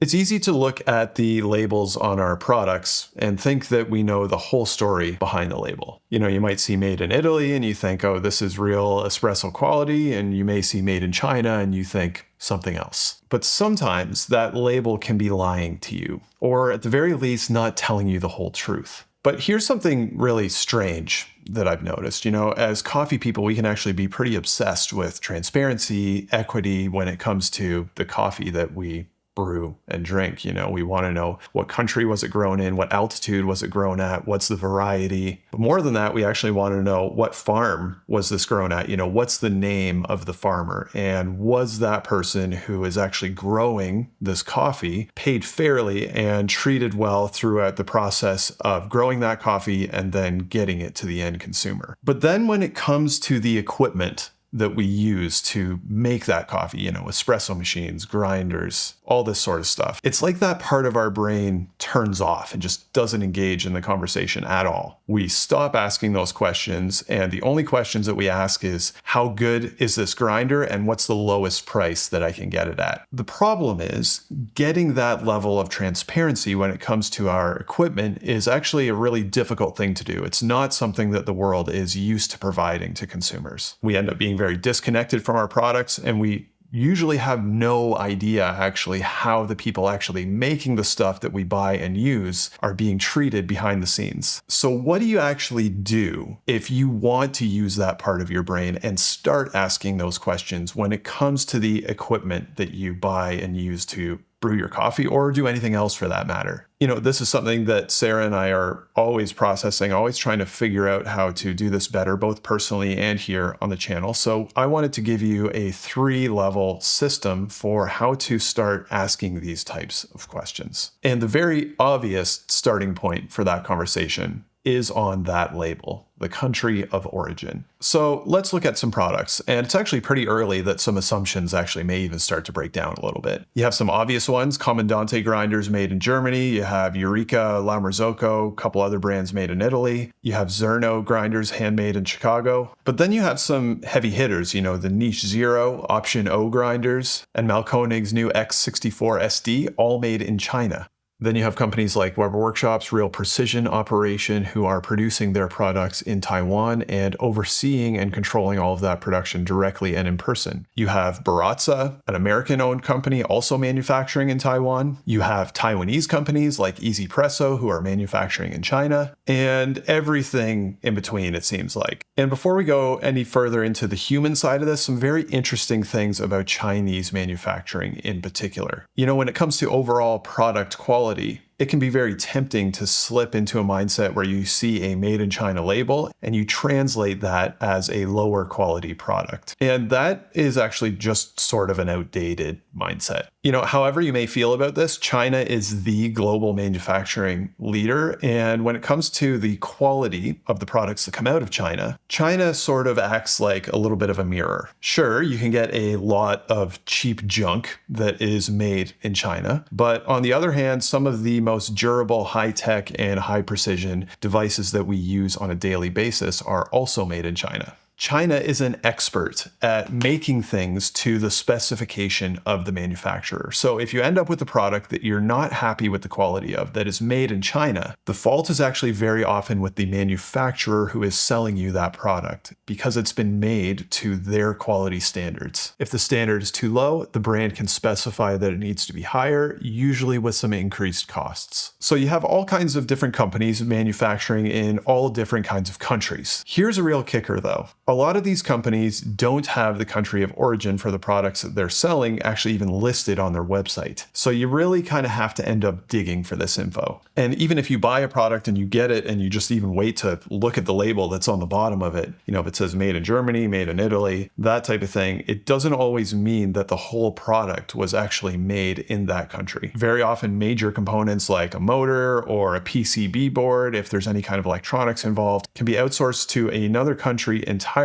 It's easy to look at the labels on our products and think that we know the whole story behind the label. You might see made in Italy and you think, oh, this is real espresso quality, and you may see made in China and you think something else. But sometimes that label can be lying to you, or at the very least, not telling you the whole truth. But here's something really strange that I've noticed. As coffee people, we can actually be pretty obsessed with transparency, equity when it comes to the coffee that we brew and drink. We want to know what country was it grown in, what altitude was it grown at, what's the variety. But more than that, we actually want to know what farm was this grown at, what's the name of the farmer, and was that person who is actually growing this coffee paid fairly and treated well throughout the process of growing that coffee and then getting it to the end consumer. But then when it comes to the equipment that we use to make that coffee, espresso machines, grinders, all this sort of stuff. It's like that part of our brain turns off and just doesn't engage in the conversation at all. We stop asking those questions, and the only questions that we ask is, how good is this grinder and what's the lowest price that I can get it at? The problem is getting that level of transparency when it comes to our equipment is actually a really difficult thing to do. It's not something that the world is used to providing to consumers. We end up being very disconnected from our products, and we usually have no idea actually how the people actually making the stuff that we buy and use are being treated behind the scenes. So what do you actually do if you want to use that part of your brain and start asking those questions when it comes to the equipment that you buy and use to brew your coffee or do anything else for that matter? This is something that Sarah and I are always processing, always trying to figure out how to do this better, both personally and here on the channel. So I wanted to give you a 3-level system for how to start asking these types of questions. And the very obvious starting point for that conversation is on that label, the country of origin. So let's look at some products. And it's actually pretty early that some assumptions actually may even start to break down a little bit. You have some obvious ones, Comandante grinders made in Germany. You have Eureka, La Marzocco, a couple other brands made in Italy. You have Zerno grinders handmade in Chicago. But then you have some heavy hitters, the Niche Zero, Option O grinders, and Malkonig's new X64 SD, all made in China. Then you have companies like Weber Workshop's Real Precision operation who are producing their products in Taiwan and overseeing and controlling all of that production directly and in person. You have Baratza, an American-owned company also manufacturing in Taiwan. You have Taiwanese companies like Easy Presso who are manufacturing in China, and everything in between, it seems like. And before we go any further into the human side of this, some very interesting things about Chinese manufacturing in particular. When it comes to overall product quality, it can be very tempting to slip into a mindset where you see a made in China label and you translate that as a lower quality product. And that is actually just sort of an outdated mindset. However you may feel about this, China is the global manufacturing leader. And when it comes to the quality of the products that come out of China, China sort of acts like a little bit of a mirror. Sure, you can get a lot of cheap junk that is made in China, but on the other hand, some of the most durable, high-tech, and high-precision devices that we use on a daily basis are also made in China. China is an expert at making things to the specification of the manufacturer. So if you end up with a product that you're not happy with the quality of that is made in China, the fault is actually very often with the manufacturer who is selling you that product because it's been made to their quality standards. If the standard is too low, the brand can specify that it needs to be higher, usually with some increased costs. So you have all kinds of different companies manufacturing in all different kinds of countries. Here's a real kicker though. A lot of these companies don't have the country of origin for the products that they're selling actually even listed on their website. So you really kind of have to end up digging for this info. And even if you buy a product and you get it and you just even wait to look at the label that's on the bottom of it, if it says made in Germany, made in Italy, that type of thing, it doesn't always mean that the whole product was actually made in that country. Very often major components like a motor or a PCB board, if there's any kind of electronics involved, can be outsourced to another country entirely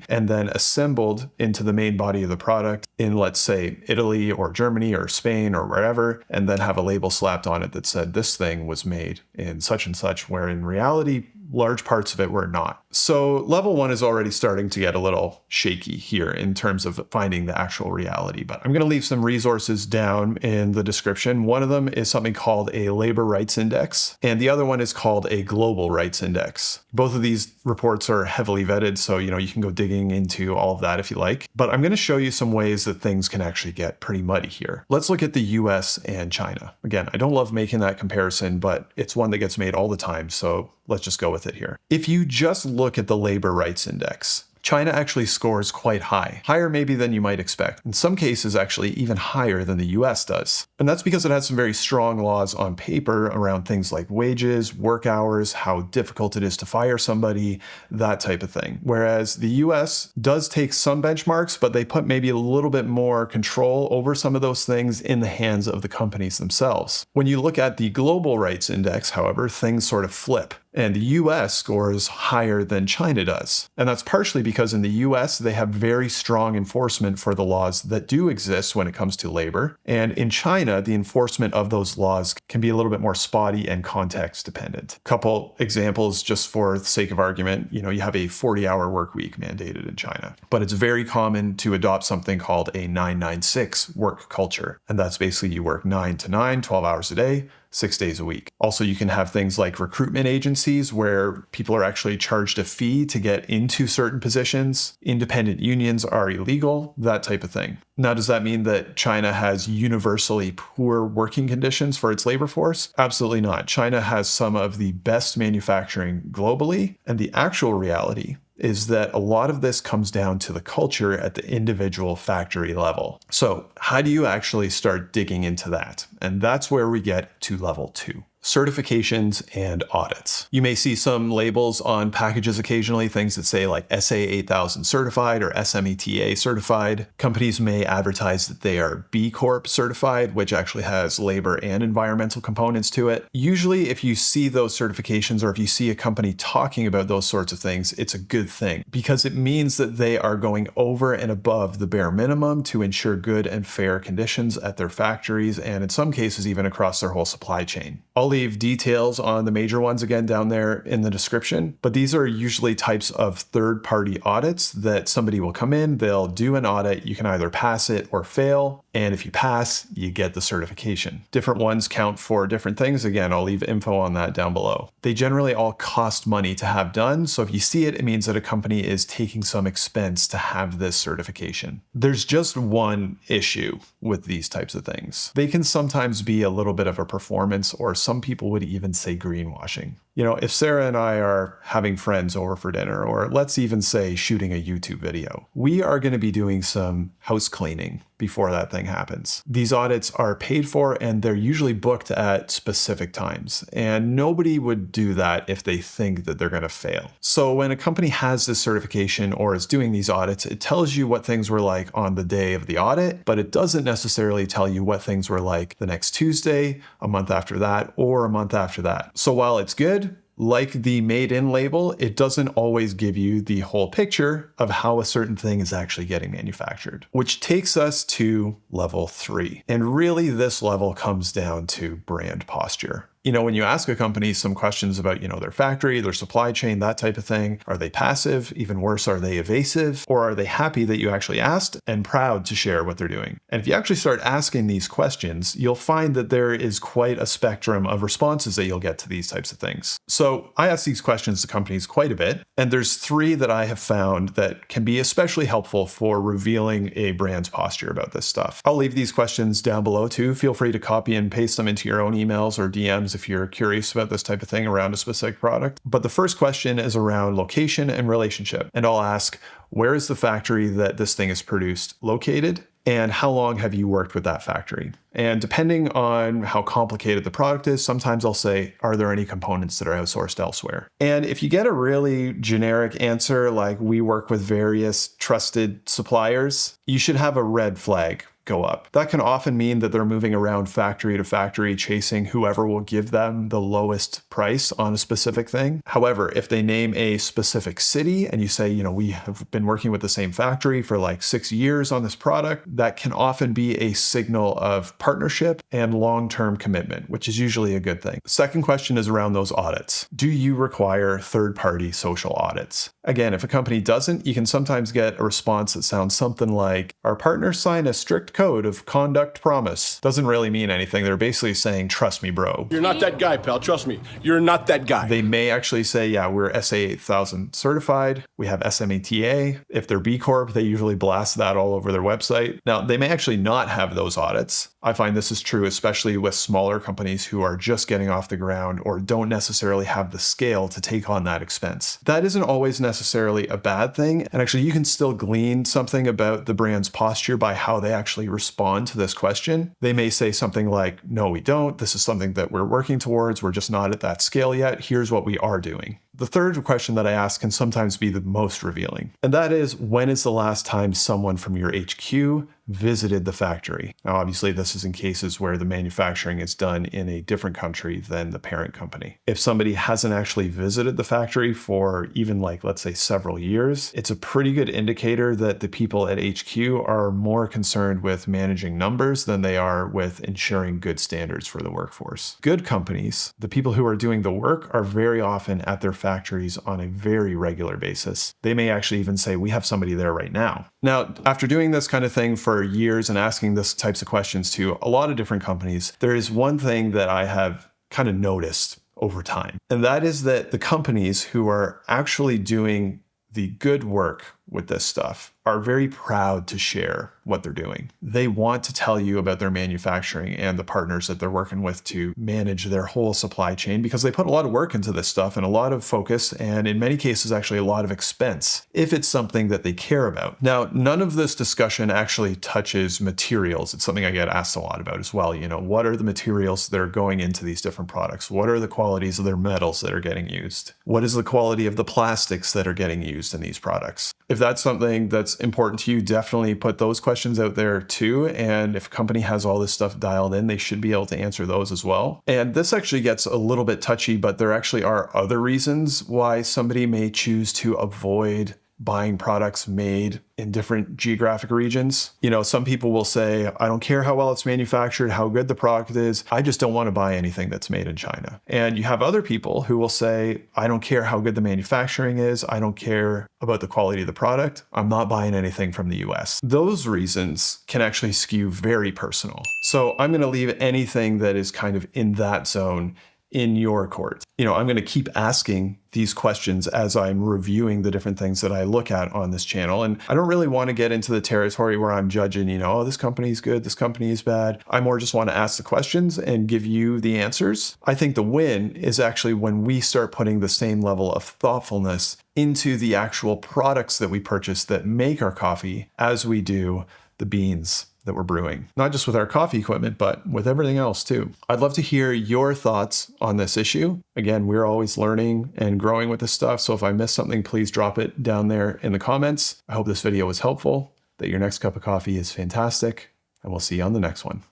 and then assembled into the main body of the product in, let's say, Italy or Germany or Spain or wherever, and then have a label slapped on it that said this thing was made in such and such, where in reality, large parts of it were not. So level 1 is already starting to get a little shaky here in terms of finding the actual reality, but I'm going to leave some resources down in the description. One of them is something called a labor rights index, and the other one is called a global rights index. Both of these reports are heavily vetted, so you can go digging into all of that if you like. But I'm going to show you some ways that things can actually get pretty muddy here. Let's look at the US and China. Again, I don't love making that comparison, but it's one that gets made all the time, so let's just go with it here. If you just look at the labor rights index, China actually scores quite high, higher maybe than you might expect. In some cases, actually even higher than the US does. And that's because it has some very strong laws on paper around things like wages, work hours, how difficult it is to fire somebody, that type of thing. Whereas the US does take some benchmarks, but they put maybe a little bit more control over some of those things in the hands of the companies themselves. When you look at the global rights index, however, things sort of flip. And the US scores higher than China does. And that's partially because in the US, they have very strong enforcement for the laws that do exist when it comes to labor. And in China, the enforcement of those laws can be a little bit more spotty and context dependent. Couple examples just for the sake of argument, you have a 40-hour work week mandated in China. But it's very common to adopt something called a 996 work culture. And that's basically you work 9 to 9, 12 hours a day, 6 days a week. Also, you can have things like recruitment agencies where people are actually charged a fee to get into certain positions. Independent unions are illegal, that type of thing. Now, does that mean that China has universally poor working conditions for its labor force? Absolutely not. China has some of the best manufacturing globally, and the actual reality is that a lot of this comes down to the culture at the individual factory level. So how do you actually start digging into that? And that's where we get to level 2. Certifications and audits. You may see some labels on packages occasionally, things that say like SA 8000 certified or SMETA certified. Companies may advertise that they are B Corp certified, which actually has labor and environmental components to it. Usually, if you see those certifications or if you see a company talking about those sorts of things, it's a good thing because it means that they are going over and above the bare minimum to ensure good and fair conditions at their factories and in some cases even across their whole supply chain. I'll leave details on the major ones again down there in the description, but these are usually types of third-party audits that somebody will come in, they'll do an audit, you can either pass it or fail, and if you pass, you get the certification. Different ones count for different things. Again, I'll leave info on that down below. They generally all cost money to have done, so if you see it, it means that a company is taking some expense to have this certification. There's just one issue with these types of things. They can sometimes be a little bit of a performance, or some people would even say greenwashing. If Sarah and I are having friends over for dinner, or let's even say shooting a YouTube video, we are going to be doing some house cleaning before that thing happens. These audits are paid for and they're usually booked at specific times. And nobody would do that if they think that they're going to fail. So when a company has this certification or is doing these audits, it tells you what things were like on the day of the audit, but it doesn't necessarily tell you what things were like the next Tuesday, a month after that, or a month after that. So while it's good, like the made in label, it doesn't always give you the whole picture of how a certain thing is actually getting manufactured, which takes us to level 3. And really this level comes down to brand posture. When you ask a company some questions about, their factory, their supply chain, that type of thing, are they passive? Even worse, are they evasive? Or are they happy that you actually asked and proud to share what they're doing? And if you actually start asking these questions, you'll find that there is quite a spectrum of responses that you'll get to these types of things. So I ask these questions to companies quite a bit, and there's 3 that I have found that can be especially helpful for revealing a brand's posture about this stuff. I'll leave these questions down below too. Feel free to copy and paste them into your own emails or DMs if you're curious about this type of thing around a specific product. But the first question is around location and relationship. And I'll ask, where is the factory that this thing is produced located? And how long have you worked with that factory? And depending on how complicated the product is, sometimes I'll say, are there any components that are outsourced elsewhere? And if you get a really generic answer, like we work with various trusted suppliers, you should have a red flag go up. That can often mean that they're moving around factory to factory, chasing whoever will give them the lowest price on a specific thing. However, if they name a specific city and you say, you know, we have been working with the same factory for like 6 years on this product, that can often be a signal of partnership and long-term commitment, which is usually a good thing. Second question is around those audits. Do you require third-party social audits? Again, if a company doesn't, you can sometimes get a response that sounds something like, our partners sign a strict code of conduct promise. Doesn't really mean anything. They're basically saying, trust me, bro. You're not that guy, pal. Trust me. You're not that guy. They may actually say, yeah, we're SA 8000 certified. We have SMATA. If they're B Corp, they usually blast that all over their website. Now, they may actually not have those audits. I find this is true, especially with smaller companies who are just getting off the ground or don't necessarily have the scale to take on that expense. That isn't always necessarily a bad thing. And actually, you can still glean something about the brand's posture by how they actually respond to this question. They may say something like, no, we don't. This is something that we're working towards. We're just not at that scale yet. Here's what we are doing. The third question that I ask can sometimes be the most revealing, and that is, when is the last time someone from your HQ visited the factory? Now, obviously, this is in cases where the manufacturing is done in a different country than the parent company. If somebody hasn't actually visited the factory for even like, let's say, several years, it's a pretty good indicator that the people at HQ are more concerned with managing numbers than they are with ensuring good standards for the workforce. Good companies, the people who are doing the work, are very often at their factories on a very regular basis. They may actually even say, we have somebody there right now. Now, after doing this kind of thing for years and asking this types of questions to a lot of different companies, there is one thing that I have kind of noticed over time. And that is that the companies who are actually doing the good work with this stuff are very proud to share what they're doing. They want to tell you about their manufacturing and the partners that they're working with to manage their whole supply chain, because they put a lot of work into this stuff and a lot of focus, and in many cases actually a lot of expense, if it's something that they care about. Now, none of this discussion actually touches materials. It's something I get asked a lot about as well. You know, what are the materials that are going into these different products? What are the qualities of their metals that are getting used? What is the quality of the plastics that are getting used in these products? If that's something that's important to you, definitely put those questions out there too. And if a company has all this stuff dialed in, they should be able to answer those as well. And this actually gets a little bit touchy, but there actually are other reasons why somebody may choose to avoid buying products made in different geographic regions. You know, some people will say, I don't care how well it's manufactured, how good the product is, I just don't want to buy anything that's made in China. And you have other people who will say, I don't care how good the manufacturing is, I don't care about the quality of the product, I'm not buying anything from the US. Those reasons can actually skew very personal. So I'm going to leave anything that is kind of in that zone in your court. You know, I'm going to keep asking these questions as I'm reviewing the different things that I look at on this channel. And I don't really want to get into the territory where I'm judging, you know, oh, this company is good, this company is bad. I more just want to ask the questions and give you the answers. I think the win is actually when we start putting the same level of thoughtfulness into the actual products that we purchase that make our coffee as we do the beans that we're brewing, not just with our coffee equipment, but with everything else too. I'd love to hear your thoughts on this issue. Again, we're always learning and growing with this stuff. So if I missed something, please drop it down there in the comments. I hope this video was helpful, that your next cup of coffee is fantastic, and we'll see you on the next one.